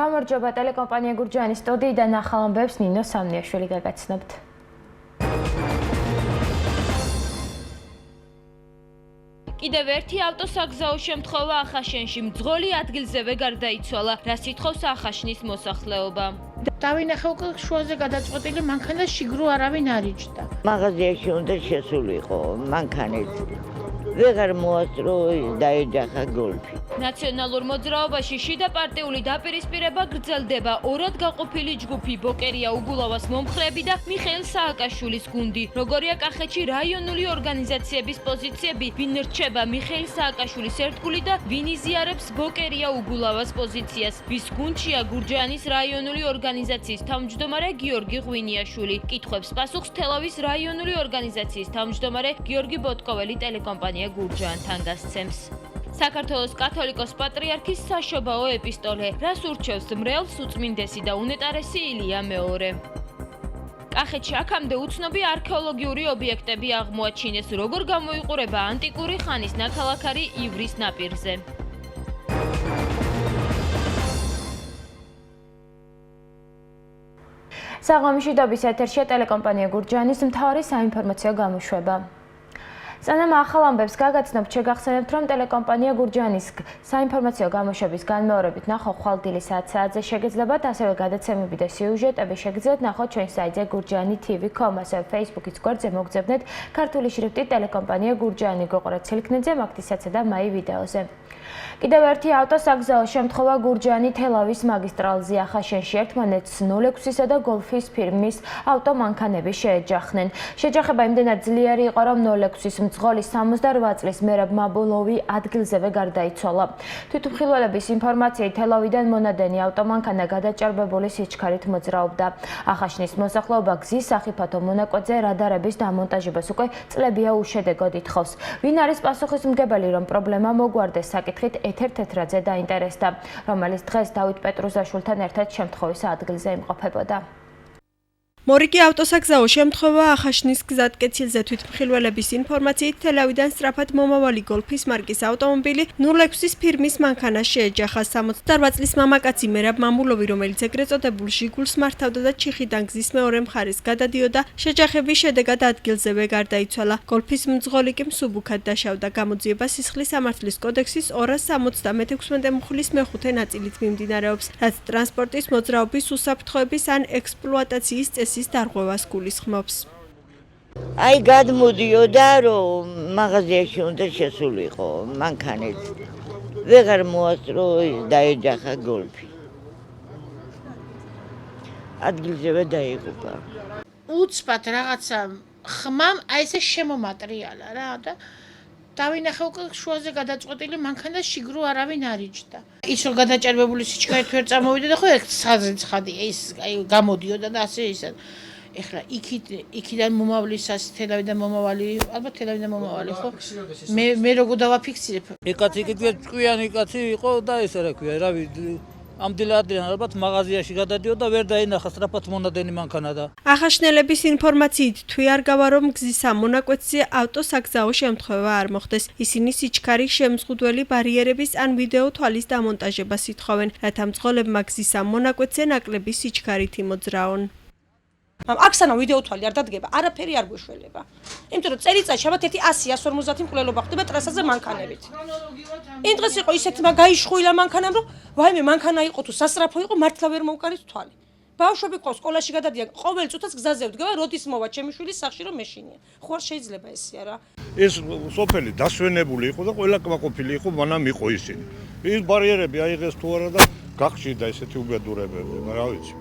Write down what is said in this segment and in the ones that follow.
გამარჯობა ტელეკომპანია გურჯაანის სტუდიიდან ახალ ამბებს ნინო სამნიაშვილი გაგაცნობთ. კიდევ ერთი ავტოსაგზაო შემთხვევა ახაშენში მძღოლი ადგილზევე გარდაიცვალა, რაც ითხოვს ახაშნის მოსახლეობა. დავინახე უკვე შუაზე გადაწყვეტილი მანქანა შიგრუ არავინ არ იჯდა. მაღაზიაში უნდა შესულიყო მანქანით. ვეღარ მოასწრო დაეჯახა გოლფი. ნაციონალურ მოძრაობაში შიდა პარტიული დაპირისპირება გრძელდება. ორად გაყოფილი ჯგუფი ბოკერია უგულავას მომხრეები და მიხეილ სააკაშვილის გუნდი. როგორია კახეთში რაიონული ორგანიზაციების პოზიციები, ვინ რჩება მიხეილ სააკაშვილის ერთგული და ვინ იზიარებს ბოკერია უგულავას პოზიციას. ვის გუნდშია გურჯაანის რაიონული ორგანიზაციის თავმჯდომარე გიორგი ღვინიაშვილი. კითხვებს პასუხს თელავის რაიონული ორგანიზაციის თავმჯდომარე გიორგი ბოტკოველი ტელეკომპანია გურჯაანთან გასცემს. საქართველოს კათოლიკოს პატრიარქის საშობაო ეპისტოლე, რას ურჩევს მრევლს უწმინდესი და უნეტარესი ილია მეორე. კახეთში აქამდე უცნობი არქეოლოგიური ობიექტები აღმოაჩინეს, როგორ გამოიყურება ანტიკური ხანის ნაქალაქარი ივრის ნაპირზე. საღამოშიდობის ეთერშია ტელეკომპანია გურჯაანის მთავარი საინფორმაციო გამოშვება. სანამ ახალ ამბებს გაგაცნობთ, შეგახსენებთ, რომ ტელეკომპანია გურჯაანის საინფორმაციო გამოშვების განმეორებით ნახო ხვალდილი საათ საათზე შეგეძლებათ, ასევე გადაცემები და სიუჟეტები შეგიძლიათ ნახოთ ჩვენ საიტზე gurjaani.tv.com, ასევე Facebook-ის გვერდზე მოგძებნეთ ქართული შრიფტით ტელეკომპანია გურჯაანი გოყრათ სილქნეძე, მაგთისაცე და მაი ვიდეოზე. კიდევ ერთი ავტოსაგზაო შემთხვევა გურჯაანი თელავის მაგისტრალზე ახაშენში ერთმანეთს 06-ისა და გოლფის ფირმის ავტომანქანები შეეჯახნენ. შეჯახება იმდენად ძლიერი იყო, რომ 06-ის მძღოლი 68 წლის მერაბ მაბულოვი ადგილზევე გარდაიცვალა. თვითმხილველების ინფორმაციით თელავიდან მონადენი ავტომანქანა გადაჭარბებული სიჩქარით მოძრაობდა. ახაშნის მოსახლეობა გზის სახიფათო მონაკვეთზე რადარების დამონტაჟებას უკვე წლებია უშედეგოდ ითხოვს. ვინ არის პასუხისმგებელი, რომ პრობლემა მოგვარდეს, საკითხით ეთერ თეთრაძე დაინტერესდა, რომელიც დღეს დავით პეტრუზაშვილთან ერთად შემთხვევის ადგილზე იმყოფებოდა. მორიგი ავტოსაგზაო შემთხვევა ახაშნის გზატკეცილზე თვითმხილველების ინფორმაციით თელავიდან სწრაფად მომავალი გოლფის მარკის ავტომობილი 06-ის ფირმის მანქანას შეეჯახა. 68 წლის მამაკაცი მერაბ მამულოვი, რომელიც ეგრეთ წოდებულ ჟიგულს მართავდა და ჩიხიდან გზის მეორე მხარეს გადადიოდა, შეჯახების შედეგად ადგილზევე გარდაიცვალა. გოლფის მძღოლი კი მსუბუქად დაშავდა. გამოძიება სისხლის სამართლის კოდექსის 276 მუხლის მეხუთე ნაწილით მიმდინარეობს, რაც ტრანსპორტის მოძრაობის უსაფრთხოების ან ექსპლუატაციის წესის დარღვევას გულისხმობს. აი გადმოდიოდა, რომ მაღაზიაში უნდა შესულიყო მანქანით. ვეღარ მოასწრო დაეჯახა გოლფი. ადგილზევე დაიღუპა. უცბად რაღაცა ხმამ აი ესე შემომატრიალა რა და დავინახე უკვე შუაზე გადაწყვეტილი მანქანა შიგრუ არავინ არ იჯდა. ის რომ გადაჭარბებული სიჩქარით ვერ წამოვიდა და ხო ეგ საზრით ხადი ის აი გამოდიოდა და ასე ისა. ეხლა იქიდან მომავლის თელავიდან მომავალი, ალბათ თელავიდან მომავალი ხო? მე როგორ დავაფიქსირებ? ეკაცი კიდე ჭკვიანი კაცი იყო და ეს რა ქვია, რავი ამდილადიან ალბათ მაღაზიაში გადადიოდა, ვერ დაინახა სწრაფად მონადენი მანქანა და ახაშნელების ინფორმაციით თვი არ გავა, რომ გზის ამ მონაკვეთზე ავტოსაგზაო შემთხვევა არ მოხდეს. ისინი სიჩქარის შემზღუდველი ბარიერების ან ვიდეო თვალის დამონტაჟებას ითხოვენ, რათა მძღოლებმა გზის ამ მონაკვეთზე ნაკლები სიჩქარით იმოძრაონ. აქ სანამ ვიდეო თვალი არ დადგება, არაფერი არ გვეშველება. იმიტომ რომ წელიწადში ალბათ 100-150 მკვლელობა ხდება ტრასაზე მანქანებით. იმ დღეს იყო ისეთი გაიშხუილა მანქანამ, რომ ვაიმე მანქანა იყო თუ სასწრაფო იყო, მართლა ვერ მოვკარით თვალი. ბავშვები ყავს სკოლაში გადადიან, ყოველ წუთას გზაზე ვდგება, როდის მოვა ჩემი შვილის სახლში რომ მეშინია. ხო არ შეიძლება ესეა რა. ეს სოფელი დასვენებული იყო და ყველა კმაყოფილი იყო, მანამ იყო ისინი. ის ბარიერები აიღეს თუ არა და გახშირდა ესეთი უბედურებები, რა ვიცი.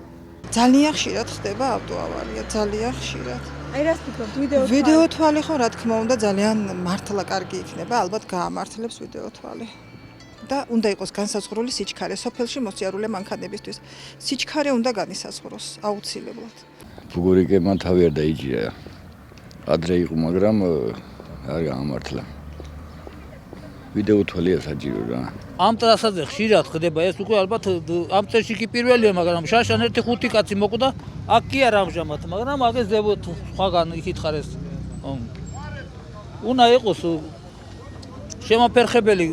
ძალიან ხშირად ხდება ავტოავარია, ძალიან ხშირად. აი რას ფიქრობთ ვიდეო თვალი ხო რა თქმა უნდა ძალიან მართლა კარგი იქნება, ალბათ გაამართლებს ვიდეო თვალი. და უნდა იყოს განსაზღვრული სიჩქარე სოფელში მოსიარულე მანქანებისთვის. სიჩქარე უნდა განისაზღვროს აუცილებლად. ფუგურიკებმა თავი არ დაიჭირა. ადრე იყო, მაგრამ არ გაამართლა. ვიდეო თვალია საჭირო რა. ამ ტრასაზე ხშირად ხდება ეს უკვე ალბათ ამ წელში კი პირველია, მაგრამ შაშან 1-5 კაცი მოკვდა. აქ კი არა ამჟამად, მაგრამ აგეს დებოთ სხვაგან იკითხარეს. უნდა იყოს შემოფერხებელი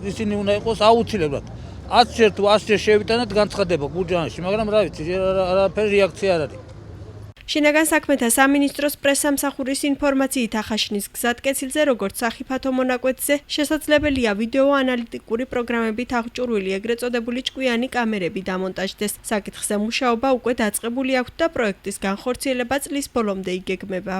ისინი უნდა იყოს აუცილებლად. 1000-ჯერ თუ 100-ჯერ შევიტანეთ განცხადება გურჯაანში, მაგრამ რა ვიცი, არაფერი რეაქცია არ არის. შინაგან საქმეთა სამინისტროს პრესსამსახურის ინფორმაციით ახაშნის გზატკეცილზე როგორც სახიფათო მონაკვეთზე შესაძლებელია ვიდეო ანალიტიკური პროგრამებით აღჭურვილი ეგრეთ წოდებული ჭკვიანი კამერები დამონტაჟდეს. საკითხზე მუშაობა უკვე დაწყებული აქვს და პროექტის განხორციელება წლის ბოლომდე იგეგმება.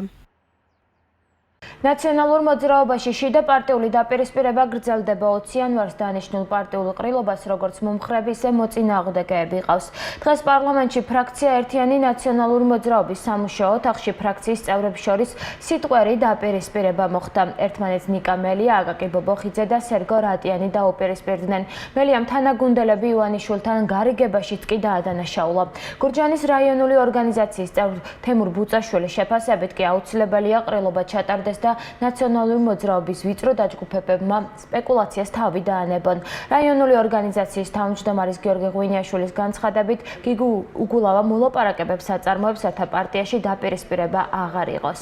ნაციონალურ მოძრაობაში შიდა პარტიული დაპირისპირება გრძელდება 20 იანვარს დანიშნულ პარტიულ ყრილობას, როგორც მომხრები, ისე მოწინააღმდეგეები ყავს. დღეს პარლამენტში ფრაქცია ერთიანი ნაციონალური მოძრაობის სამუშაო ოთახში ფრაქციის წევრებს შორის სიტყვერი დაპირისპირება მოხდა. ერთმანეთს ნიკა მელია, აკაკი ბობოხიძე და სერგო რატიანი დაუპირისპირდნენ. მელიამ თანაგუნდელები ივანიშვილთან გარიგებაშიც კი დაადანაშაულა. გურჯაანის რაიონული ორგანიზაციის წევრ თემურ ბუწაშვილის შეფასებით კი აუცილებელია ყრილობა ჩატარდეს და ნაციონალური მოძრაობის ვიწრო დაჯგუფებებმა სპეკულაციას თავი დაანებონ. რაიონული ორგანიზაციის თავმჯდომარის გიორგი ღვინიაშვილის განცხადებით, გიგო უგულავა მოლაპარაკებებს აწარმოებს, რათა პარტიაში დაპირისპირება აღარ იყოს.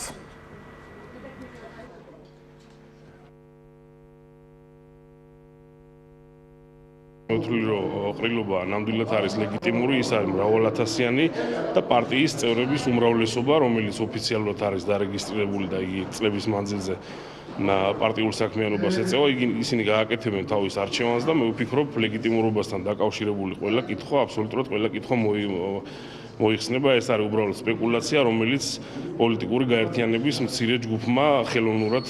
ვთვლი რომ ყრილობა ნამდვილად არის ლეგიტიმური, ის არის მრავალათასიანი და პარტიის წევრების უმრავლესობა, რომელიც ოფიციალურად არის დარეგისტრირებული და იგი წლების მანძილზე პარტიულ საქმიანობას ეწევა, ისინი გააკეთებენ თავის არჩევანს და მე ვფიქრობ, ლეგიტიმურობასთან დაკავშირებული ყველა კითხვა, აბსოლუტურად ყველა კითხვა მოიხსნება. ეს არის უბრალოდ სპეკულაცია, რომელიც პოლიტიკური გაერთიანების მცირე ჯგუფმა ხელოვნურად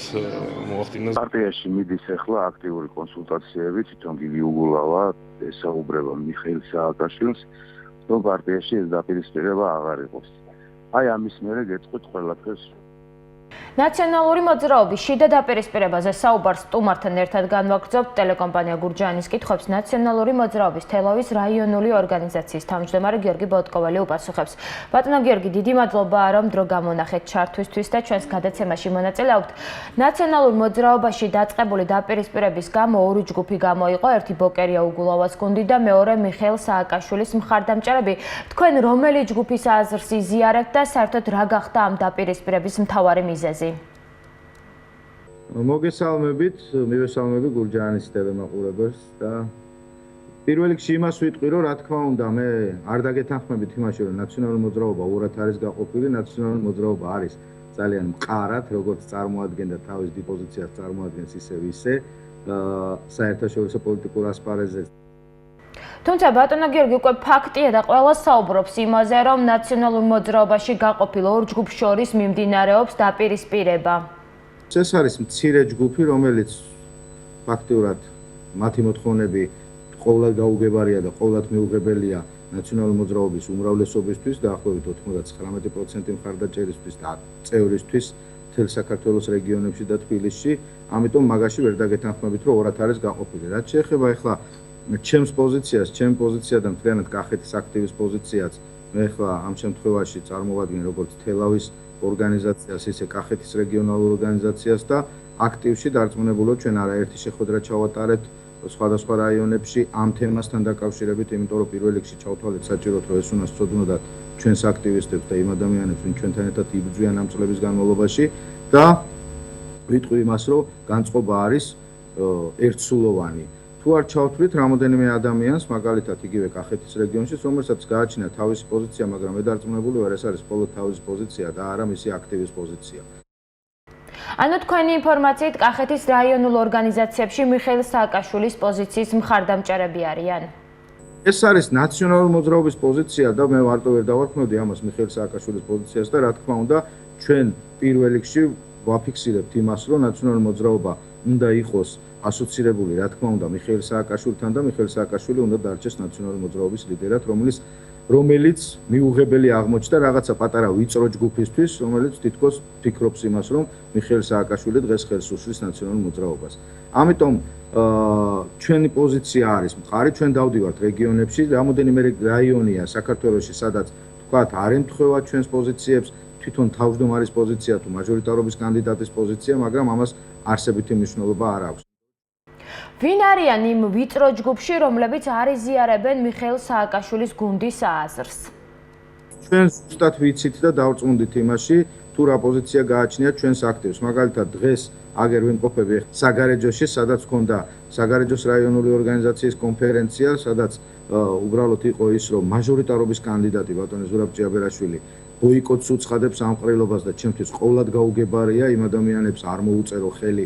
მოახდინა. პარტიაში მიდის ახლა აქტიური კონსულტაციები, თვითონ გიგი უგულავა ესაუბრება მიხეილ სააკაშვილს, რომ პარტიაში ეს დაპირისპირება აღარ იყოს. აი ამის მერე გეტყვით ყველაფერს. ნაციონალური მოძრაობის შიდა დაპირისპირებაზე საუბარს სტუმართან ერთად განვაგრძობთ. ტელეკომპანია გურჯაანის კითხვებს ნაციონალური მოძრაობის თელავის რაიონული ორგანიზაციის თავმჯდომარე გიორგი ბოტკოველი უპასუხებს. ბატონო გიორგი, დიდი მადლობა, რომ დრო გამონახეთ ჩართვისთვის და ჩვენს გადაცემაში მონაწილეობთ. ნაციონალურ მოძრაობაში დაწყებული დაპირისპირების გამო ორი ჯგუფი გამოიყო, ერთი ბოკერია უგულავას გუნდი და მეორე მიხეილ სააკაშვილის მხარდამჭერები. თქვენ რომელი ჯგუფის აზრს იზიარებთ და საერთოდ რა გახდა ამ დაპირისპირების მთავარი მიზეზი? მოგესალმებით, მივესალმები გურჯაანის ტელემაყურებელს და პირველ რიგში იმას ვიტყვი, რომ რა თქმა უნდა, მე არ დაგეთანხმებით იმაში, რომ ნაციონალური მოძრაობა ურად არის გაყოფილი, ნაციონალური მოძრაობა არის ძალიან მყარად, როგორც წარმოადგენდა თავის დიპოზიციას წარმოადგენს ისე საერთაშორისო პოლიტიკურ ასპარეზზე. თუმცა ბატონო გიორგი, უკვე ფაქტია და ყველა საუბრობს იმაზე, რომ ნაციონალურ მოძრაობაში გაყოფილ ორ ჯგუფს შორის მიმდინარეობს დაპირისპირება. ეს არის მცირე ჯგუფი, რომელიც ფაქტიურად მათი მოთხოვნები ყოველად გაუგებარია და ყოველად მიუღებელია ნაციონალური მოძრაობის უმრავლესობისთვის, დაახლოებით 99% მხარდაჭერისთვის და წევრისთვის მთელ საქართველოს რეგიონებში და თბილისში, ამიტომ მაგაში ვერ დაგეთანხმებით, რომ ორად არის გაყოფილი. რაც შეეხება ახლა ჩემს პოზიციას, ჩემი პოზიცია და მთლიანად კახეთის აქტივის პოზიციაც მე ახლა ამ შემთხვევაში წარმოვადგენ როგორც თელავის ორგანიზაციას, ისე კახეთის რეგიონალურ ორგანიზაციას და აქტივში დარწმუნებულად ჩვენ არაერთი შეხვედრა ჩავატარეთ სხვადასხვა რაიონებში ამ თემასთან დაკავშირებით, იმიტომ რომ პირველ რიგში ჩავთვალეთ საჭიროდ, რომ ეს უნდა სწოდნოდათ ჩვენს აქტივისტებს და იმ ადამიანებს, ვინც ჩვენთან ერთად იბრძვიან ამ წლების განმავლობაში და ვიტყვი იმას, რომ განწყობა არის ერთსულოვანი. თუ არ ჩავთვლით რამოდენიმე ადამიანს, მაგალითად იგივე კახეთის რეგიონში, რომელსაც გააჩინა თავისი პოზიცია, მაგრამ მე დარწმუნებული ვარ, ეს არის მხოლოდ თავისი პოზიცია და არა მისი აქტივის პოზიცია. ანუ თქვენი ინფორმაციით კახეთის რაიონულ ორგანიზაციებში მიხეილ სააკაშვილის პოზიციის მხარდამჭერები არიან? ეს არის ნაციონალური მოძრაობის პოზიცია და მე მარტო ვერ დავარქმევდი ამას მიხეილ სააკაშვილის პოზიციას და რა თქმა უნდა, ჩვენ პირველ რიგში ვაფიქსირებთ იმას, რომ ნაციონალური მოძრაობა უნდა იყოს ასოცირებული, რა თქმა უნდა, მიხეილ სააკაშვილთან და მიხეილ სააკაშვილი უნდა დარჩეს ნაციონალური მოძრაობის ლიდერად, რომელიც მიუღებელი აღმოჩნდა რაღაცა პატარა ვიწრო ჯგუფისთვის, რომელიც თითქოს ფიქრობს იმას, რომ მიხეილ სააკაშვილი დღეს ხელს უშლის ნაციონალურ მოძრაობას. ამიტომ ჩვენი პოზიცია არის მყარი, ჩვენ დავდივართ რეგიონებში, რამოდენიმე რაიონია საქართველოში, სადაც თქვათ არ ემთხვევა ჩვენს პოზიციებს, თვითონ თავმჯდომარის პოზიცია თუ მაჟორიტარობის კანდიდატის პოზიცია, მაგრამ ამას არსებითი მნიშვნელობა არ აქვს. ვინ არიან იმ ვიწრო ჯგუფში, რომლებიც არ იზიარებენ მიხეილ სააკაშვილის გუნდის აზრს? ჩვენ ზუსტად ვიცით და დავწმუნდით იმაში, თუ რა პოზიცია გააჩნიათ ჩვენს აქტივს. მაგალითად, დღეს აგერ ვიმყოფები საგარეჯოში, სადაც ჰქონდა საგარეჯოს რაიონული ორგანიზაციის კონფერენცია, სადაც უბრალოდ იყო ის, რომ მაჟორიტარობის კანდიდატი ბატონი ზურაბ ჭიაბერაშვილი ბოიკოტს უცხადებს ამ ყრილობას და ჩემთვის ყოვლად გაუგებარია იმ ადამიანებს არ მოუწერო ხელი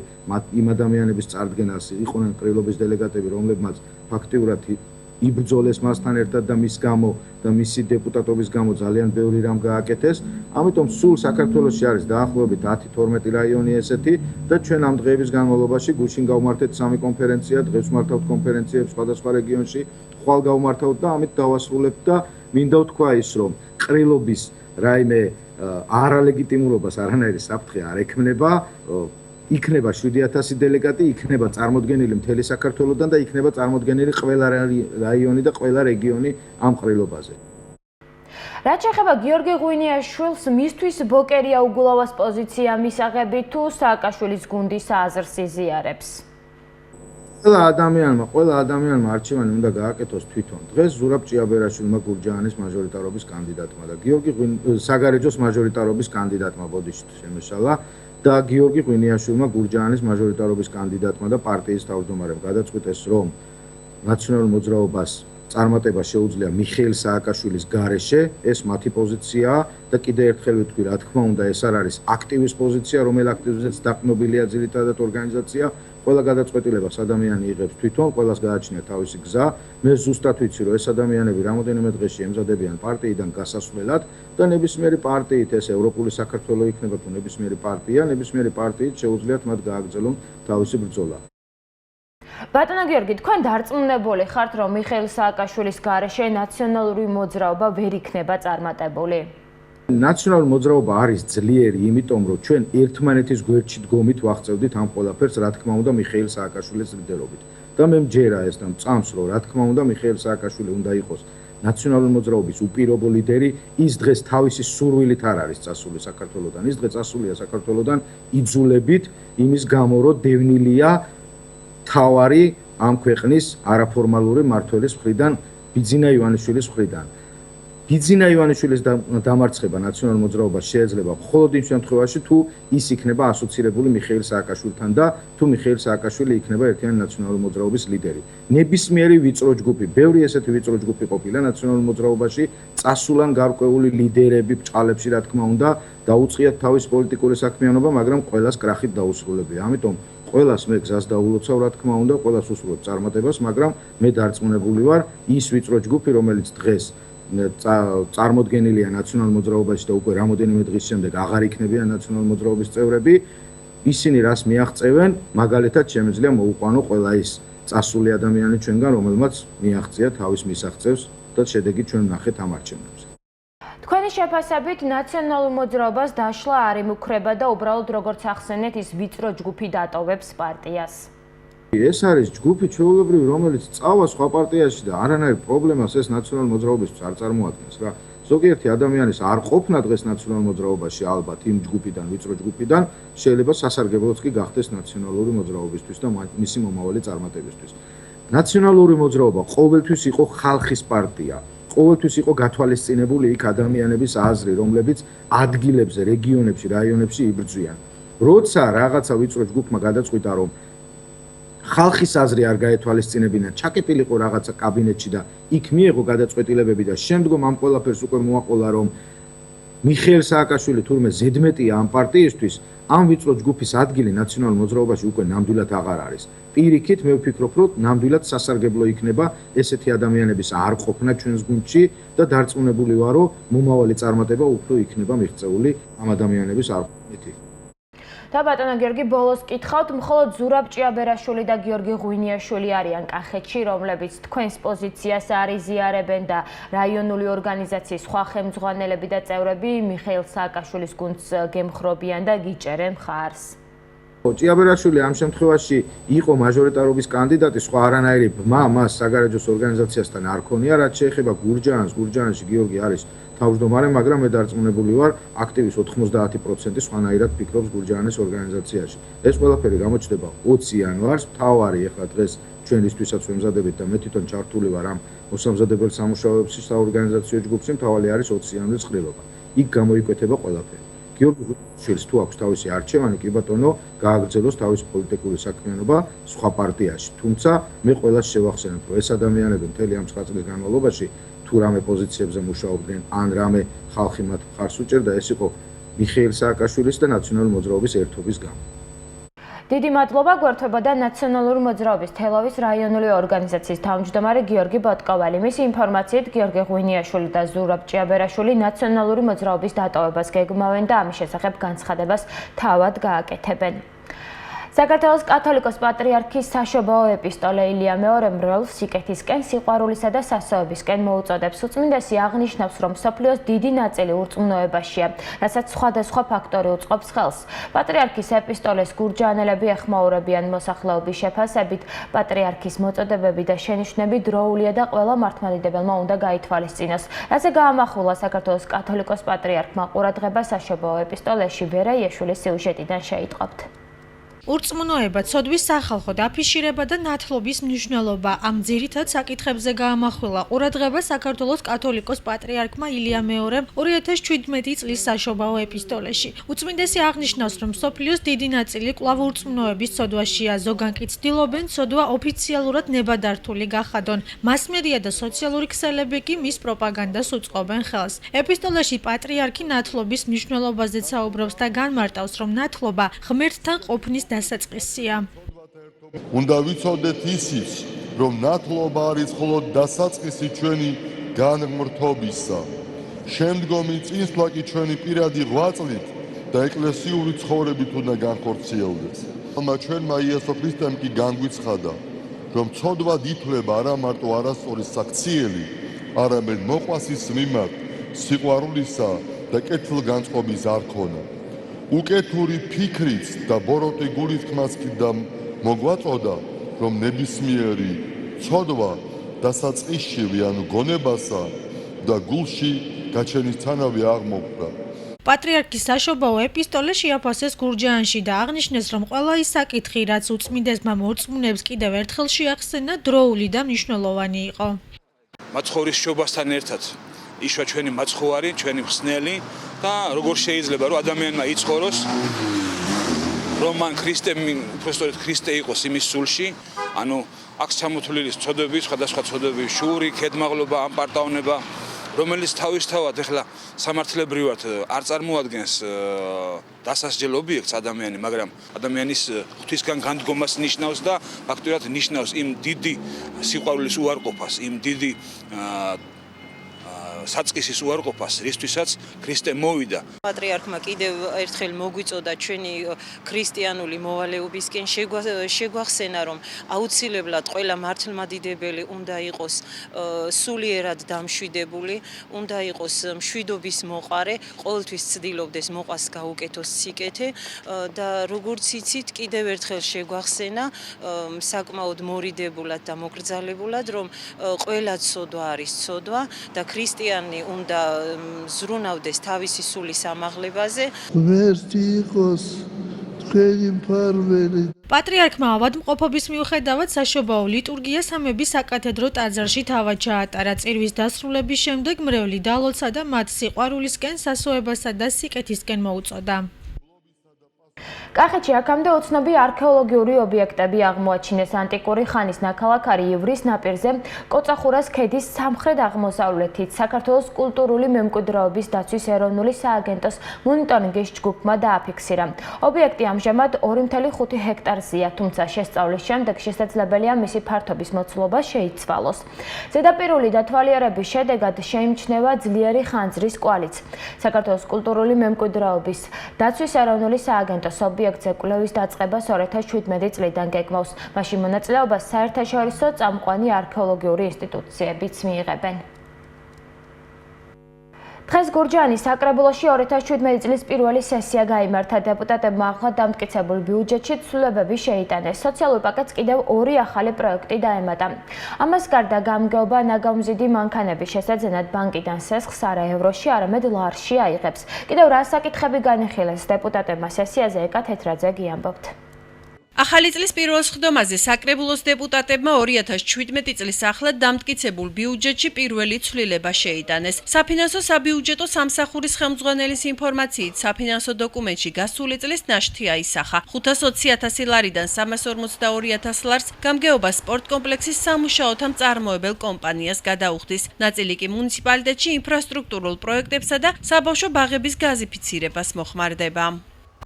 იმ ადამიანების წარდგენას იყვნენ ყრილობის დელეგატები, რომლებმაც ფაქტიურად იბრძოლეს მასთან ერთად და მის გამო და მისი დეპუტატობის გამო ძალიან ბევრი რამ გააკეთეს. ამიტომ სულ საქართველოში არის დაახლოებით 10-12 რაიონი ესეთი და ჩვენ ამ დღეების განმავლობაში გუშინ გავმართეთ 3 კონფერენცია, დღეს ვმართავთ კონფერენციებს სხვადასხვა რეგიონში, ხვალ გავმართავთ და ამით დავასრულებთ და მინდა ვთქვა ის, რომ ყრილობის რაიმე არალეგიტიმურობას არანაირი საფრთხე არ ექმნება. იქნება 7000 დელეგატი, იქნება წარმოდგენილი მთელი საქართველოსთან და იქნება წარმოდგენილი ყველა რაიონი და ყველა რეგიონი ამ ყრილობაზე. რაც შეეხება გიორგი ღვინიაშვილს, მისთვის ბოკერია უგულავას პოზიცია მისაღები თუ სააკაშვილის გუნდის აზრს იზიარებს? ყველა ადამიანმა არჩევანი უნდა გააკეთოს თვითონ. დღეს ზურაბ ჭიაბერაშვილმა გურჯაანის მაჟორიტარობის კანდიდატმა და გიორგი საგარეჯოს მაჟორიტარობის კანდიდატმა ბოდიშით შემეშალა და გიორგი ღვინიაშვილმა გურჯაანის მაჟორიტარობის კანდიდატმა და პარტიის თავმჯდომარემ გადაწყვიტეს, რომ ნაციონალურ მოძრაობას წარმატება შეუძლია მიხეილ სააკაშვილის გარეშე, ეს მათი პოზიციაა და კიდევ ერთხელ ვიტყვი, რა თქმა უნდა, ეს არ არის აქტივის პოზიცია, რომელ აქტივიზმზეც დაყნობილია ძირითადად ორგანიზაცია. ყველა გადაწყვეტილებას ადამიანი იღებს თვითონ, ყველას გააჩნია თავისი გზა. მე ზუსტად ვიცი, რომ ეს ადამიანები რამოდენიმე დღეში ემზადებიან პარტიიდან გასასვლელად და ნებისმიერი პარტიით, ეს ევროპული საქართველო იქნება თუ ნებისმიერი პარტია, ნებისმიერი პარტიით შეუძლიათ მათ გააგრძელონ თავისი ბრძოლა. ბატონო გიორგი, თქვენ დარწმუნებული ხართ, რომ მიხეილ სააკაშვილის გარეშე ნაციონალური მოძრაობა ვერ იქნება წარმატებული? ნაციონალური მოძრაობა არის ძლიერი, იმიტომ რომ ჩვენ ერთმანეთის გვერდში დგომით ვაღწევდით ამ ყველაფერს, რა თქმა უნდა, მიხეილ სააკაშვილის ლიდერობით. და მე მჯერა ეს და მწამს, რომ რა თქმა უნდა, მიხეილ სააკაშვილი უნდა იყოს ნაციონალური მოძრაობის უპირობო ლიდერი. ის დღეს თავისი სურვილით არ არის წასული საქართველოდან. ის დღე წასულია საქართველოდან იძულებით, იმის გამო, რომ დევნილია თავარი ამ ქვეყნის არაფორმალური მმართველის მხრიდან, ბიძინა ივანიშვილის მხრიდან. ბიძინა ივანიშვილის დამარცხება ნაციონალურ მოძრაობას შეიძლება მხოლოდ იმ შემთხვევაში, თუ ის იქნება ასოცირებული მიხეილ სააკაშვილთან და თუ მიხეილ სააკაშვილი იქნება ერთიანი ნაციონალური მოძრაობის ლიდერი. ნებისმიერი ვიწრო ჯგუფი, ბევრი ესეთი ვიწრო ჯგუფი ყოფილა ნაციონალურ მოძრაობაში, წასულან გარკვეული ლიდერები ბჭყალებში, რა თქმა უნდა, დაუწყიათ თავის პოლიტიკური საქმიანობა, მაგრამ ყველას კრახით დაუსრულებია. ამიტომ ყველას მე გზას დაულოცავ, რა თქმა უნდა, ყველას უსურვებ წარმატებას, მაგრამ მე დარწმუნებული ვარ, ის ვიწრო ჯგუფი, რომელიც დღეს წარმოდგენილია ნაციონალურ მოძრაობაში და უკვე რამოდენიმე დღის შემდეგ აღარ იქნებიან ნაციონალურ მოძრაობის წევრები, ისინი რას მიაღწევენ, მაგალითად შემიძლია მოუყვანო ყველა ის წასული ადამიანი ჩვენგან, რომელმაც მიაღწია თავის მისაღწევს და შედეგი ჩვენ ვნახეთ ამ არჩევნებზე. თქვენი შეფასებით ნაციონალურ მოძრაობას დაშლა არ იმუქრება და უბრალოდ როგორც ახსენეთ, ის ვიწრო ჯგუფი დატოვებს პარტიას. ეს არის ჯგუფი ჩვეულებრივი, რომელიც წავა სხვა პარტიაში და არანაირ პრობლემას ეს ნაციონალურ მოძრაობისთვის არ წარმოადგენს რა. ზოგიერთი ადამიანის არ ყოფნა დღეს ნაციონალურ მოძრაობაში ალბათ იმ ჯგუფიდან, ვიწრო ჯგუფიდან შეიძლება სასარგებლოც კი გახდეს ნაციონალური მოძრაობისთვის და მისი მომავალი წარმატებისთვის. ნაციონალური მოძრაობა ყოველთვის იყო ხალხის პარტია. ყოველთვის იყო გათვალისწინებული იქ ადამიანების აზრი, რომლებიც ადგილებზე, რეგიონებში, რაიონებში იბრძვიან. როცა რაღაცა ვიწრო ჯგუფმა გადაწყვიტა, რომ ხალხის აზრი არ გაეთვალისწინებინა, ჩაკეტილიყო რაღაცა კაბინეტში და იქ მიიღო გადაწყვეტილებები და შემდგომ ამ ყველაფერს უკვე მოაყოლა, რომ მიხეილ სააკაშვილი თურმე ზედმეტია ამ პარტიისთვის, ამ ვიწრო ჯგუფის ადგილი ნაციონალურ მოძრაობაში უკვე ნამდვილად აღარ არის. პირიქით მე ვფიქრობ, რომ ნამდვილად სასარგებლო იქნება ესეთი ადამიანების არ ყოფნა ჩვენს გუნდში და დარწმუნებული ვარ, რომ მომავალი წარმატება უფრო იქნება მიღწეული ამ ადამიანების არ ყოფნით. და ბატონო გიორგი, ბოლოს კითხავთ, მხოლოდ ზურაბ ჭიაბერაშვილი და გიორგი ღვინიაშვილი არიან კახეთში, რომლებიც თქვენს პოზიციას არ იზიარებენ და რაიონული ორგანიზაციის სხვა ხელმძღვანელები და წევრები მიხეილ სააკაშვილის გუნდს გემხრობიან და გიჭერენ მხარს. ჭიაბერაშვილი ამ შემთხვევაში იყო მაჟორიტარობის კანდიდატი, სხვა არანაირი ბმა მას საგარეჯოს ორგანიზაციასთან არ ქონია, რაც შეეხება გურჯაანში გიორგი არის თავმჯდომარე, მაგრამ მე დარწმუნებული ვარ, აქტივის 90% სხვანაირად ფიქრობს გურჯაანის ორგანიზაციაში. ეს ყველაფერი გამოჩნდება 20 იანვარს, მთავარი ახლა დღეს ჩვენისთვისაც ვემზადებით და მე თვითონ ჩართული ვარ ამ მოსამზადებელ სამუშაოებში საორგანიზაციო ჯგუფში, მთავარი არის 20 იანვრის ყრილობა. იქ გამოიკვეთება ყველაფერი. გიორგი ღვთისმშვილს თუ აქვს თავისი არჩევანი, კი ბატონო, გააგრძელოს თავისი პოლიტიკური საქმიანობა სხვა პარტიაში. თუმცა მე ყველას შევახსენებ, რომ ეს ადამიანები მთელი ამ 9 წლის განმავლობაში თუ რამე პოზიციებზე მუშაობდნენ, ან რამე ხალხი მათ მხარს უჭერდა, ეს იყო მიხეილ სააკაშვილის და ნაციონალური მოძრაობის ერთობის გამო. დიდი მადლობა გვერდებოდა ნაციონალური მოძრაობის თელავის რაიონული ორგანიზაციის თავმჯდომარე გიორგი ბოტკოვალი. მისი ინფორმაციით გიორგი ღვინიაშვილი და ზურაბ ჭიაბერაშვილი ნაციონალური მოძრაობის დატოვებას გეგმავენ და ამის შესახებ განცხადებას თავად გააკეთებენ. საქართველოს კათოლიკოს პატრიარქის საშობაო ეპისტოლე ილია მეორე მრევლს სიკეთისკენ, სიყვარულისა და სასოებისკენ მოუწოდებს. უწმინდესი აღნიშნავს, რომ მსოფლიოს დიდი ნაწილი ურწმუნოებაშია, რასაც სხვადასხვა ფაქტორი უწყობს ხელს. პატრიარქის ეპისტოლეს გურჯაანელები ეხმაურებიან მოსახლეობის შეფასებით. პატრიარქის მოწოდებები და შენიშვნები დროულია და ყველა მართლმადიდებელმა უნდა გაითვალისწინოს. რაზე გაამახვილა საქართველოს კათოლიკოს პატრიარქმა ყურადღება საშობაო ეპისტოლეში, ვერა იაშვილის სიუჟეტიდან შეიტყობთ. ურწმუნოება, ცოდვის სახალხო დაფიშირება და ნათლობის მნიშვნელობა ამ ძირითად საკითხებზე გაამახვილა ყურადღება საქართველოს კათოლიკოს პატრიარქმა ილია მეორემ 2017 წლის საშობაო ეპისტოლეში. უწმინდესი აღნიშნავს, რომ მსოფლიოს დიდი ნაწილი კვლავ ურწმუნოების ცოდვაშია, ზოგან კი ცდილობენ ცოდვა ოფიციალურად ნებადართული გახადონ. მასმედია და სოციალური ქსელები კი მის პროპაგანდას უწყობენ ხელს. ეპისტოლეში პატრიარქი ნათლობის მნიშვნელობაზე საუბრობს და განმარტავს, რომ ნათლობა ღმერთთან ყოფნის დასაწყისია. უნდა ვიცოდეთ ისიც, რომ ნათლობა არის მხოლოდ დასაწყისი ჩვენი განღმრთობისა. შემდგომი წინსვლა კი ჩვენი პირადი ღვაწლით და ეკლესიური ცხოვრებით უნდა განხორციელდეს. ჩვენმა იესო ქრისტემ კი განგვიცხადა, რომ ცოდვა ითვლება არა მარტო არასწორი საქციელი, არამედ მოყვასის მიმართ სიყვარულისა და კეთილგანწყობის არქონა. უკეთური ფიქრით და ბოროტი გულითქმაც კი და მოგვაწოდა, რომ ნებისმიერი ცოდვა დასაწყისშივე ანუ გონებასა და გულში გაჩენისთანავე აღმოხდა. პატრიარქის საშობაო ეპისტოლე შეაფასეს გურჯაანში და აღნიშნეს, რომ ყველა ის საკითხი, რაც უწმინდესმა მორწმუნეებს კიდევ ერთხელ შეახსენა, დროული და მნიშვნელოვანი იყო. მაცხოვრის შობასთან ერთად იშვა ჩვენი მაცხოვარი, ჩვენი ხსნელი და როგორ შეიძლება რომ ადამიანმა იცხოვროს, რომ მან უпростоრეთ ქრისტე იყოს იმის სულში, ანუ აქ ჩამოთვლილი ცოდვები, სხვადასხვა ცოდვები, შური, ქედმაღლობა, ამპარტაუნება, რომელიც თავისთავად ეხლა სამართლებრივად არ წარმოადგენს დასასჯელ ობიექტს ადამიანი, მაგრამ ადამიანის ღვთისგან განდგომას ნიშნავს და ფაქტურად ნიშნავს იმ დიდი სიყვარულის უარყოფას, იმ დიდი საწყისის უარყოფას, რისთვისაც ქრისტე მოვიდა. პატრიარქმა კიდევ ერთხელ მოგვიწოდა ჩვენი ქრისტიანული მოვალეობისკენ შეგვახსენა, რომ აუცილებლად ყველა მართლმადიდებელი უნდა იყოს სულიერად დამშვიდებული, უნდა იყოს მშვიდობის მოყარე, ყოველთვის ცდილობდეს მოყვას გაუკეთოს სიკეთე და როგორც იცით, კიდევ ერთხელ შეგვახსენა საკმაოდ მორიდებულად და მოკრძალებულად, რომ ყველა ცოდვა არის ცოდვა და ქრისტიანი უნდა ზრუნავდეს თავისი სულის ამაღლებაზე. ღმერთი იყოს თქვენი მფარველი. პატრიარქმა ავადმყოფობის მიუხედავად საშობაო ლიტურგია სამების საკათედრო ტაძარში თავად ჩაატარა. წირვის დასრულების შემდეგ მრევლი დალოცა და მათ სიყვარულისკენ, სასოებასა და სიკეთისკენ მოუწოდა. კახეთში აქამდე უცნობი არქეოლოგიური ობიექტები აღმოაჩინეს. ანტიკური ხანის ნაქალაქარი ივრის ნაპირზე, კოწახურას ქედის სამხრეთ-აღმოსავლეთით საქართველოს კულტურული მემკვიდრეობის დაცვის ეროვნული სააგენტოს მონიტორინგის ჯგუფმა დააფიქსირა. ობიექტი ამჟამად 2.5 ჰექტარზეა, თუმცა შესწავლის შემდეგ შესაძლებელია მისი ფართობის მოცულობა შეიცვალოს. ზედაპირული დათვალიერების შედეგად შეიმჩნევა ძლიერი ხანძრის კვალიც. საქართველოს კულტურული მემკვიდრეობის დაცვის ეროვნული სააგენტოს ობიექტზე კვლევის დაწყებას 2017 წლიდან გეგმავს. მაშინ მონაწილეობას საერთაშორისო წამყვანი არქეოლოგიური ინსტიტუციებიც მიიღებენ. დღეს გურჯაანის საკრებულოში 2017 წლის პირველი სესია გაიმართა. დეპუტატებმა ახლად დამტკიცებულ ბიუჯეტში ცვლილებები შეიტანეს. სოციალურ პაკეტს კიდევ 2 ახალი პროექტი დაემატა. ამას გარდა გამგეობა ნაგავმზიდი მანქანების შესაძენად ბანკიდან სესხს არა ევროში, არამედ ლარში აიღებს. კიდევ რა საკითხები განიხილეს დეპუტატებმა სესიაზე ეკა თეთრაძე გიამბობთ. ახალი წლის პირველ სხდომაზე საკრებულოს დეპუტატებმა 2017 წლის ახლად დამტკიცებულ ბიუჯეტში პირველი ცვლილება შეიტანეს. საფინანსო საბიუჯეტო სამსახურის ხელმძღვანელის ინფორმაციით, საფინანსო დოკუმენტში გასული წლის ნაშთი აისახა. 520,000 ლარიდან 342,000 ლარს გამგეობა სპორტ კომპლექსის სამუშაოთა მწარმოებელ კომპანიას გადაუხდის. ნაწილი კი მუნიციპალიტეტში ინფრასტრუქტურულ პროექტებსა და საბავშვო ბაღების გაზიფიცირებას მოხმარდება.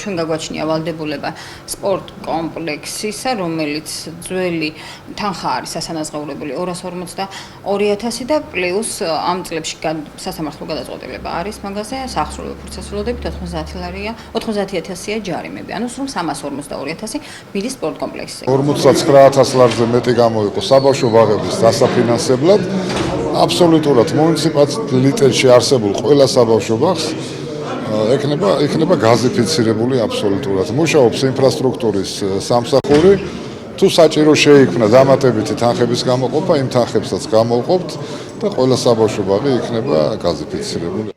ჩვენ გაგვაჩნია ვალდებულება სპორტ კომპლექსისა, რომელიც ძველი თანხა არის სასანაზღაურებელი 242,000 და პლუს ამ წლებში სასამართლო გადაწყვეტილება არის მაგაზე, სახსრული ფურცესულოდებით 90,000-ია ჯარიმები. ანუ სულ 342,000 ბიდის სპორტ კომპლექსზე. 59,000 ლარზე მეტი გამოიყო საბავშვო ბაღების დასაფინანსებლად. აბსოლუტურად მუნიციპალიტეტში არსებულ ყველა საბავშვო ბაღს ექნება გაზიფიცირებული აბსოლუტურად. მუშაობს ინფრასტრუქტურის სამსახური. თუ საჭირო შეიქმნა დამატებითი თანხების გამოყოფა, იმ თანხებსაც გამოვყოფთ და ყველა საბავშვო ბაღი იქნება გაზიფიცირებული.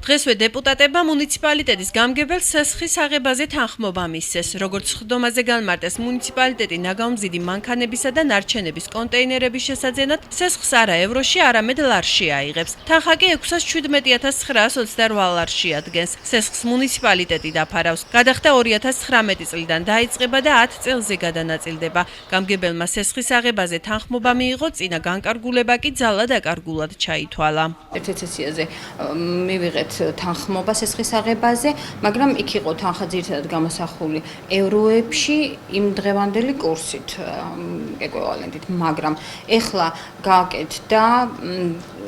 დღესვე დეპუტატებმა მუნიციპალიტეტის გამგებელ სესხის აღებაზე თანხმობა მისცეს. როგორც სხდომაზე განმარტეს, მუნიციპალიტეტი ნაგავმზიდი მანქანებისა და ნარჩენების კონტეინერების შესაძენად სესხს არა ევროში, არამედ ლარში აიღებს. თანხა კი 617,928 ლარში ადგენს. სესხს მუნიციპალიტეტი დაფარავს. გადახდა 2019 წლიდან დაიწყება და 10 წელზე გადანაწილდება. გამგებელმა სესხის აღებაზე თანხმობა მიიღო, წინა განკარგულება კი ძალა დაკარგულად ჩაითვალა. ერთ სესიაზე მივიღეთ თანხმობა სესხის აღებაზე, მაგრამ იქ იყო თანხა ძირითადად გამოსახული ევროებში იმ დღევანდელი კურსით, ეკვივალენტით, მაგრამ ეხლა გააკეთდა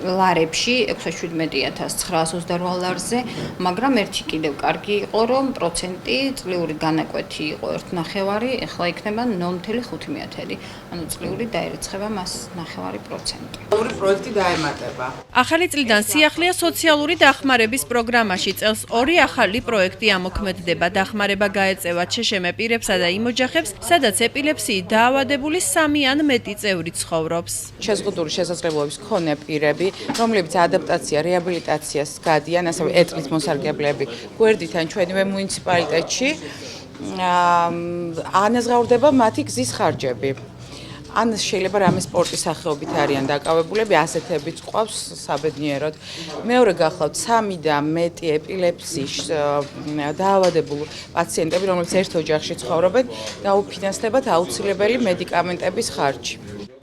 ლარებში 617,928 ლარზე, მაგრამ ერთი კიდევ კარგი იყო, რომ პროცენტი წლიური განაკვეთი იყო 1,5, ეხლა იქნება 0,5, ანუ წლიური დაირიცხება მას 0,5%. ორი პროექტი დაემატება. ახალი წლიდან სიახლეა სოციალური დახმარების პროგრამაში წელს 2 ახალი პროექტი ამოქმედდება. დახმარება გაეწევა ჩშმ პირებსა და იმ ოჯახებს, სადაც ეპილეფსიით დაავადებული 3 ან მეტი წევრი ცხოვრობს. შეზღუდული შესაძლებლობების მქონე პირები, რომლებიც ადაპტაცია, რეაბილიტაციას გადიან, ასევე ეტლის მოსარგებლეები, გვერდით ან ჩვენივე მუნიციპალიტეტში ანაზღაურდება მათი გზის ხარჯები. ან შეიძლება რამე სპორტის სახეობით არიან დაკავებულები, ასეთებიც ყავს საბედნიეროდ. მეორე გახლავთ 3 და მეტი ეპილეფსიის დაავადებულ პაციენტები, რომლებიც ერთ ოჯახში ცხოვრობენ, დაუფინანსდებათ აუცილებელი მედიკამენტების ხარჯი.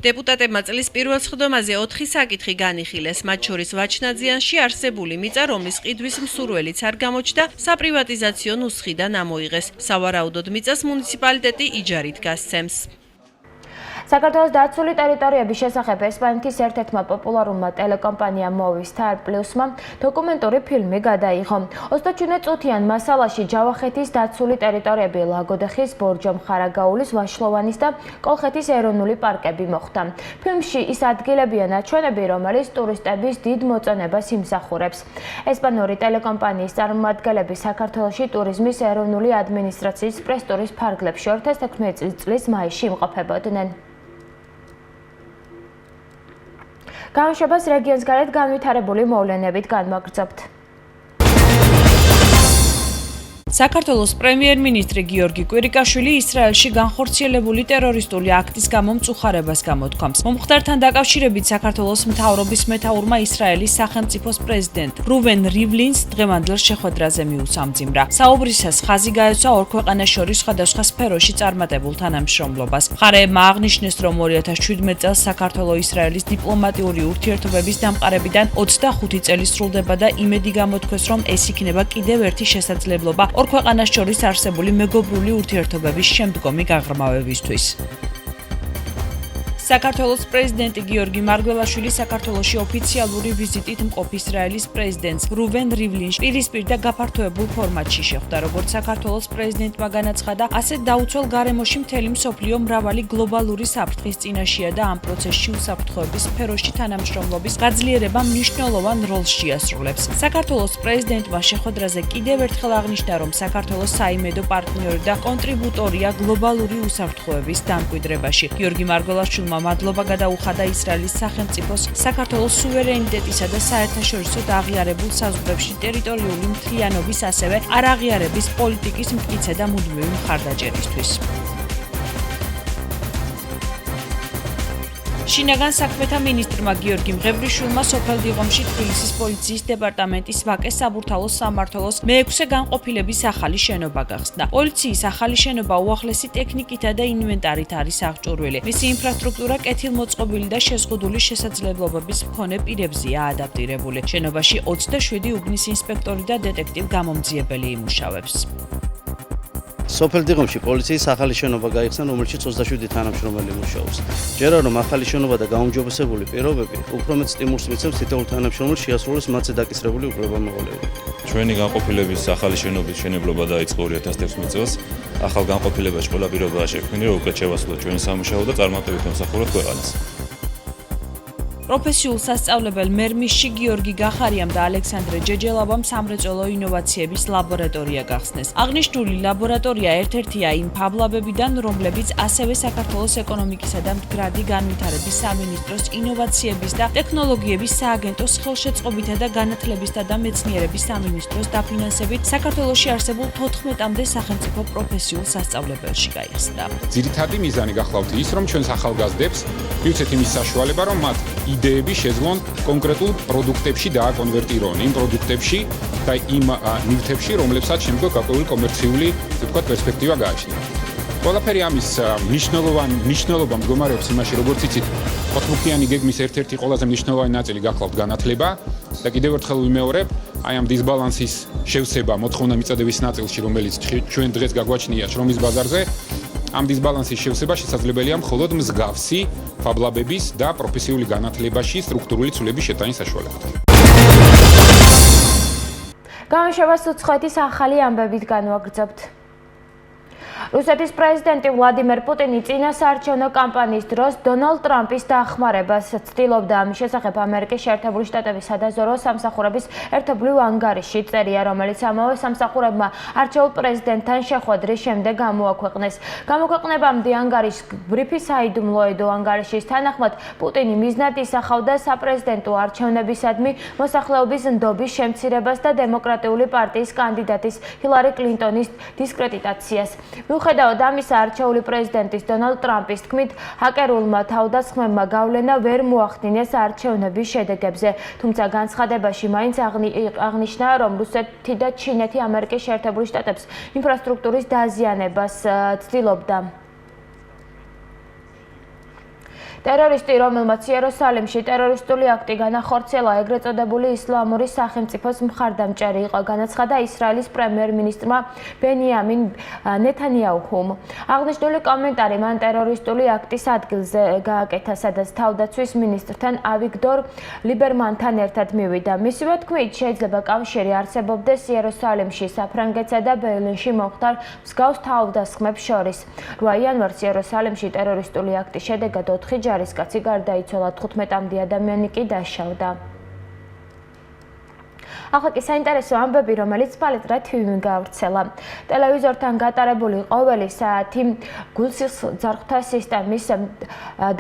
დეპუტატებმა წლის პირველ სხდომაზე 4 საკითხი განიხილეს, მათ შორის ვაჩნაძიანში არსებული მიწა, რომლის ყიდვის მსურველიც არ გამოჩნდა, საპრივატიზაციო ნუსხიდან ამოიღეს. სავარაუდოდ მიწას მუნიციპალიტეტი იჯარით გასცემს. საქართველოს დაცული ტერიტორიების შესახებ ესპანეთის ერთ-ერთმა პოპულარულმა ტელეკომპანიამ Movistar Plus-მა დოკუმენტური ფილმი გადაიღო. 27 წუთიან მასალაში ჯავახეთის დაცული ტერიტორიები ლაგოდეხის, ბორჯომ-ხარაგაულის, ვაშლოვანის და კოლხეთის ეროვნული პარკები მოხვდა. ფილმში ის ადგილებია ნაჩვენები, რომელიც ტურისტების დიდ მოწონებას იმსახურებს. ესპანური ტელეკომპანიის წარმომადგენლები საქართველოში ტურიზმის ეროვნული ადმინისტრაციის პრესტურის ფარგლებში 2016 წლის მაისში იმყოფებოდნენ. გამოშვებას რეგიონს გარეთ განვითარებული მოვლენებით განვაგრძობთ. საქართველოს პრემიერ-მინისტრი გიორგი კვირიკაშვილი ისრაელში განხორციელებული ტერორისტული აქტის გამო მწუხარებას გამოთქვამს. მომხდართან დაკავშირებით საქართველოს მთავრობის მეთაურმა ისრაელის სახელმწიფოს პრეზიდენტ რუვენ რივლინს დღევანდელ შეხვედრაზე მიუსამძიმრა. საუბრისას ხაზი გაეცვა ორ ქვეყანას შორის სხვადასხვა სფეროში წარმატებულ თანამშრომლობას. მხარეებმა აღნიშნეს, რომ 2017 წელს საქართველო-ისრაელის დიპლომატიური ურთიერთობების დამყარებიდან 25 წელი სრულდება და იმედი გამოთქვეს, რომ ეს იქნება კიდევ ერთი შესაძლებლობა ორ ქვეყანას შორის არსებული მეგობრული ურთიერთობების შემდგომი გაღრმავებისთვის. საქართველოს პრეზიდენტი გიორგი მარგველაშვილი საქართველოში ოფიციალური ვიზიტით მყოფ ისრაელის პრეზიდენტს რუვენ რივლინს პირისპირ და გაფართოებულ ფორმატში შეხვდა. როგორც საქართველოს პრეზიდენტმა განაცხადა, ასეთ დაუცველ გარემოში მთელი მსოფლიო მრავალი გლობალური საფრთხის წინაშეა და ამ პროცესში უსაფრთხოების სფეროში თანამშრომლობის გაძლიერება მნიშვნელოვან როლს შეასრულებს. საქართველოს პრეზიდენტმა შეხვედრაზე კიდევ ერთხელ აღნიშნა, რომ საქართველოს საიმედო პარტნიორი და კონტრიბუტორია გლობალური უსაფრთხოების დამკვიდრებაში. გიორგი მარგველაშვილმა მადლობა გადაუხადა ისრაელის სახელმწიფოს საქართველოს სუვერენიტეტისა და საერთაშორისო აღიარებულ საზღვრებში ტერიტორიული მთლიანობის, ასევე არაღიარების პოლიტიკის მტკიცე და მუდმივი მხარდაჭერისთვის. შინაგან საქმეთა მინისტრმა გიორგი მღევრიშვილმა სოფელ დიღომში თბილისის პოლიციის დეპარტამენტის ვაკეს საბურთალოს სამმართველოს მეექვსე განყოფილების ახალი შენობა გახსნა. პოლიციის ახალი შენობა უახლესი ტექნიკითა და ინვენტარით არის აღჭურვილი. მისი ინფრასტრუქტურა კეთილმოწყობილი და შეზღუდული შესაძლებლობების მქონე პირებზეა ადაპტირებული. შენობაში 27 უბნის ინსპექტორი და დეტექტივ გამომძიებელი იმუშავებს. სოფელ დიღომში პოლიციის ახალი შენობა გაიხსნა, რომელშიც 27 თანამშრომელი მუშაობს. ჯერა რომ ახალი შენობა და გაუმჯობესებული პირობები უფრო მეტ სტიმულს მიცემს თითოეულ თანამშრომელს შეასრულოს მათზე დაკისრებული უფლებამოყოლება. ჩვენი განყოფილების ახალი შენობის მშენებლობა დაიწყო 2011 წელს. ახალ განყოფილებაში ყველა პირობაა შექმნილი, რომ უკეთ შევასრულოთ ჩვენი სამუშაო და წარმატებით ემსახუროთ ქვეყანას. პროფესიულ სასწავლებელ მერმისში გიორგი გახარიამ და ალექსანდრე ჯეჯელაბამ სამრეწველო ინოვაციების ლაბორატორია გახსნეს. აღნიშნული ლაბორატორია ერთ-ერთია იმ ფაბლაბებიდან, რომლებიც ასევე საქართველოს ეკონომიკისა და მდგრადი განვითარების სამინისტროს ინოვაციების და ტექნოლოგიების სააგენტოს ხელშეწყობითა და განათლებისა და მეცნიერების სამინისტროს დაფინანსებით საქართველოში არსებულ 14-მდე სახელმწიფო პროფესიულ სასწავლებელში გაიხსნა. ძირითადი მიზანი გახლავთ ის, რომ ჩვენს ახალგაზრდებს მივცეთ იმის საშუალება, რომ მათ იდეები შეძლონ კონკრეტულ პროდუქტებში დააკონვერტირონ იმ პროდუქტებში და იმ ნივთებში, რომლებსაც შემდგომ გაკვეული კომერციული, ასე ვთქვათ, პერსპექტივა გააჩნია. ყველაფერი ამის მნიშვნელობა მდგომარეობს იმაში, როგორც იცით, ოთხმუქიანი გეგმის ერთ-ერთი ყველაზე მნიშვნელოვანი ნაწილი გახლავთ განათლება და კიდევ ერთხელ ვიმეორებ, აი ამ დისბალანსის შევსება მოთხოვნა მიწოდების ნაწილში, რომელიც ჩვენ დღეს გაგვაჩნია შრომის ბაზარზე, ამ დისბალანსის შევსება შესაძლებელია მხოლოდ მსგავსი ფაბლაბების და პროფესიული განათლებაში სტრუქტურული ცვლილების შეტანის საშუალებით. გამოშვებას უცხოეთის ახალი ამბებით განვაგრძობთ. რუსეთის პრეზიდენტი ვლადიმერ პუტინი წინასაარჩევნო კამპანიის დროს დონალდ ტრამპის დახმარებას ცდილობდა. ამის შესახებ ამერიკის შეერთებული შტატების სადაზვერვო სამსახურების ერთობლივ ანგარიში წერია, რომელიც ამავე სამსახურებმა არჩეულ პრეზიდენტთან შეხვედრის შემდეგ გამოაქვეყნეს. გამოქვეყნებამდე ანგარიშს ბრიფი საიდუმლოედო ანგარიშის თანახმად პუტინი მიზნად ისახავდა საპრეზიდენტო არჩევნებისადმი მოსახლეობის ნდობის შემცირებას და დემოკრატიული პარტიის კანდიდატის ჰილარი კლინტონის დისკრედიტაციას. მიუხედავად ამისა, არჩეული პრეზიდენტის დონალდ ტრამპის თქმით, ჰაკერულმა თავდასხმებმა გავლენა ვერ მოახდინეს არჩევნების შედეგებზე. თუმცა განცხადებაში მაინც აღნიშნა, რომ რუსეთი და ჩინეთი ამერიკის შეერთებული შტატებს ინფრასტრუქტურის დაზიანებას ცდილობდა. ტერორისტი, რომელმაც იერუსალიმში ტერორისტული აქტი განახორციელა, ეგრეთ წოდებული ისლამური სახელმწიფოს მხარდამჭერი იყო, განაცხადა ისრაელის პრემიერ-მინისტრმა ბენიამინ ნეთანიაჰუმ. აღნიშნული კომენტარი მან ტერორისტული აქტის ადგილზე გააკეთა, სადაც თავდაცვის მინისტრთან ავიგდორ ლიბერმანთან ერთად მივიდა. მისივე თქმით, შეიძლება კავშირი არსებობდეს იერუსალიმში, საფრანგეთსა და ბერლინში მომხდარ მსგავს თავდასხმებს შორის. 8 იანვარს იერუსალიმში ტერორისტული აქტის შედეგად 4 ჯარისკაცი გარდაიცვალა, 15-მდე ადამიანი კი დაშავდა. ახლა კი საინტერესო ამბები, რომელიც პალეტრა TV-მ გავრცელა. ტელევიზორთან გატარებული ყოველი საათი გულსის ძარღვთა სისტემის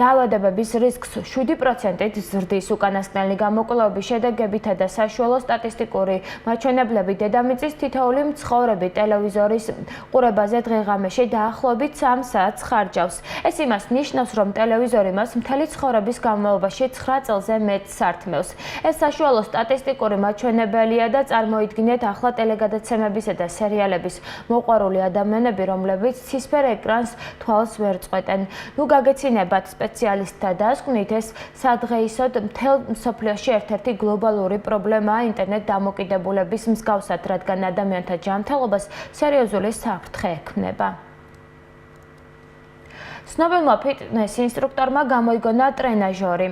დაავადებების რისკს 7%-ით ზრდის. უკანასკნელი გამოკვლევების შედეგებითა და საშუალო სტატისტიკური მაჩვენებლებით დედამიწის თითოეული მცხოვრები ტელევიზორის ყურებაზე დღე-ღამეში დაახლოებით 3 საათს ხარჯავს. ეს იმას ნიშნავს, რომ ტელევიზორი მას მთელი ცხოვრების განმავლობაში 9 წელზე მეტს ართმევს. ეს საშუალო სტატისტიკური მაჩვენებელი და წარმოიდგინეთ ახლა ტელეგადაცემებისა და სერიალების მოყვარული ადამიანები, რომლებიც ცისფერ ეკრანს თვალს ვერ წყვეტენ. ნუ გაგეცინებათ სპეციალისტთა დასკვნით, ეს სადღეისოდ მთელ მსოფლიოში ერთ-ერთი გლობალური პრობლემაა ინტერნეტ დამოკიდებულების მსგავსად, რადგან ადამიანთა ჯანმრთელობას სერიოზული საფრთხე ექმნება. ცნობილმა ფიტნეს ინსტრუქტორმა გამოიგონა ტრენაჟორი,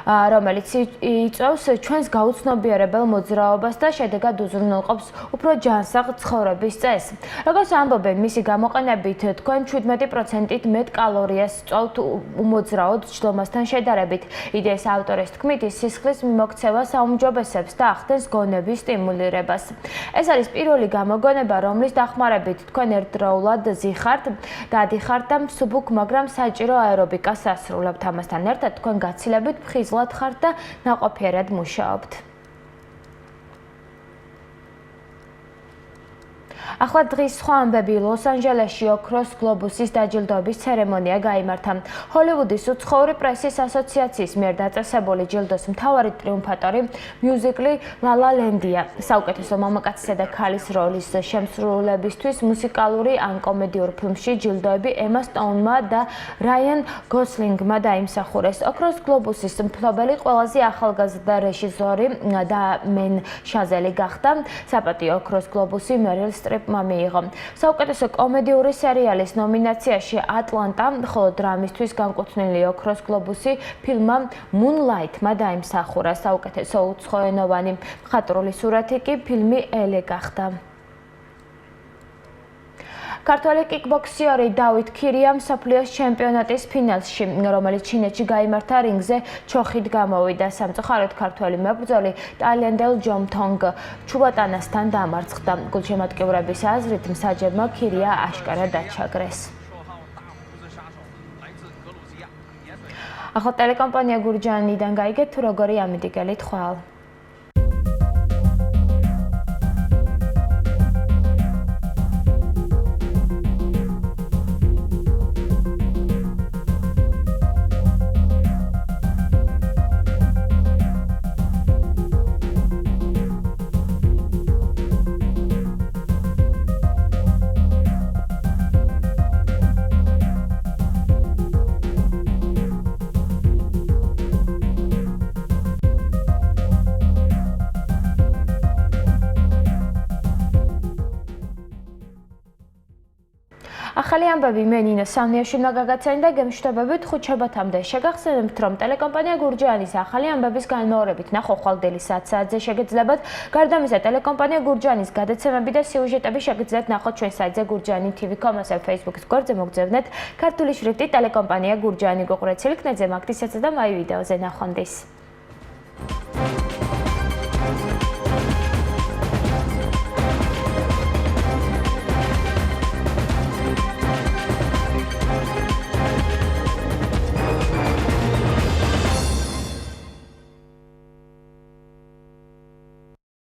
რომელიც იწვევს ჩვენს გაუცნობიერებელ მოძრაობას და შედეგად უზრუნველყოფს უფრო ჯანსაღ ცხოვრების წესს. როგორც ამბობენ, მისი გამოყენებით თქვენ 17%-ით მეტ კალორიას სწავლთ უმოძრაოდ ჯდომასთან შედარებით. იდეის ავტორის თქმით, ის სისხლის მიმოქცევას აუმჯობესებს და ახდენს გონების სტიმულირებას. ეს არის პირველი გამოგონება, რომლის დახმარებით თქვენ ერთდროულად ზიხართ, დადიხართ და მსუბუქ, მაგრამ საჭირო აერობიკას ასრულებთ. ამასთან ერთად თქვენ გაცილებით ფხიზლად ხართ და ნაყოფიერად მუშაობთ. ახლა დღის სხვა ამბები. ლოს-ანჯელესში ოქროს გლობუსის დაჯილდოების ცერემონია გაიმართა. ჰოლივუდის უცხოური პრესის ასოციაციის მიერ დაწესებული ჯილდოს მთავარი ტრიუმფატორი მიუზიკლი ლა ლა ლენდია. საუკეთესო მამაკაცისა და ქალის როლის შემსრულებისთვის მუსიკალური ან კომედიურ ფილმში ჯილდოები ემა სტოუნმა და რაიან გოსლინგმა დაიმსახურეს. ოქროს გლობუსის მფლობელი ყველაზე ახალგაზრდა რეჟისორი და მენ შაზელი გახდა. საპატიო ოქროს გლობუსი მერილ სტრიპმა მიიღო. საუკეთესო კომედიური სერიალის ნომინაციაში ატლანტა, ხოლო დრამისთვის განკუთვნილი ოქროს გლობუსი ფილმმა მუნლაითმა დაიმსახურა. საუკეთესო უცხოენოვანი მხატვრული სურათი კი ფილმი ელე გახდა. ქართველი კიკბოქსიორი დავით ქირია მსოფლიოს ჩემპიონატის ფინალში, რომელიც ჩინეთში გაიმართა რინგზე ჩოხით გამოვიდა. სამწუხაროდ ქართველი მებრძოლი ტაილანდელ ჯომთონგ ჩუბატანასთან დამარცხდა. გულშემატკივრების აზრით მსაჯებმა ქირია აშკარად დაჩაგრეს. ახლა ტელეკომპანია გურჯაანიდან გაიგეთ თუ როგორი ამიტიკელი თვალ. ახალი ამბები მე ნინო სამნიაშვილმა გაგაცანი და გემშვიდობებით ხუთშაბათამდე. შეგახსენებთ, რომ ტელეკომპანია გურჯაანის ახალი ამბების განმეორებით ნახოხვალდელი საათზე შეგეძლებათ. გარდა ამისა, ტელეკომპანია გურჯაანის გადაცემები და სიუჟეტები შეგიძლიათ ნახოთ ჩვენ საიტზე gurjani.tv.com, ასევე Facebook-ის გვერდზე მოგძებნეთ ქართული შრიფტით ტელეკომპანია გურჯაანი. გუყურეთ სილქნეძე, მაგდისაცა და მაი ვიდეოზე. ნახვამდის.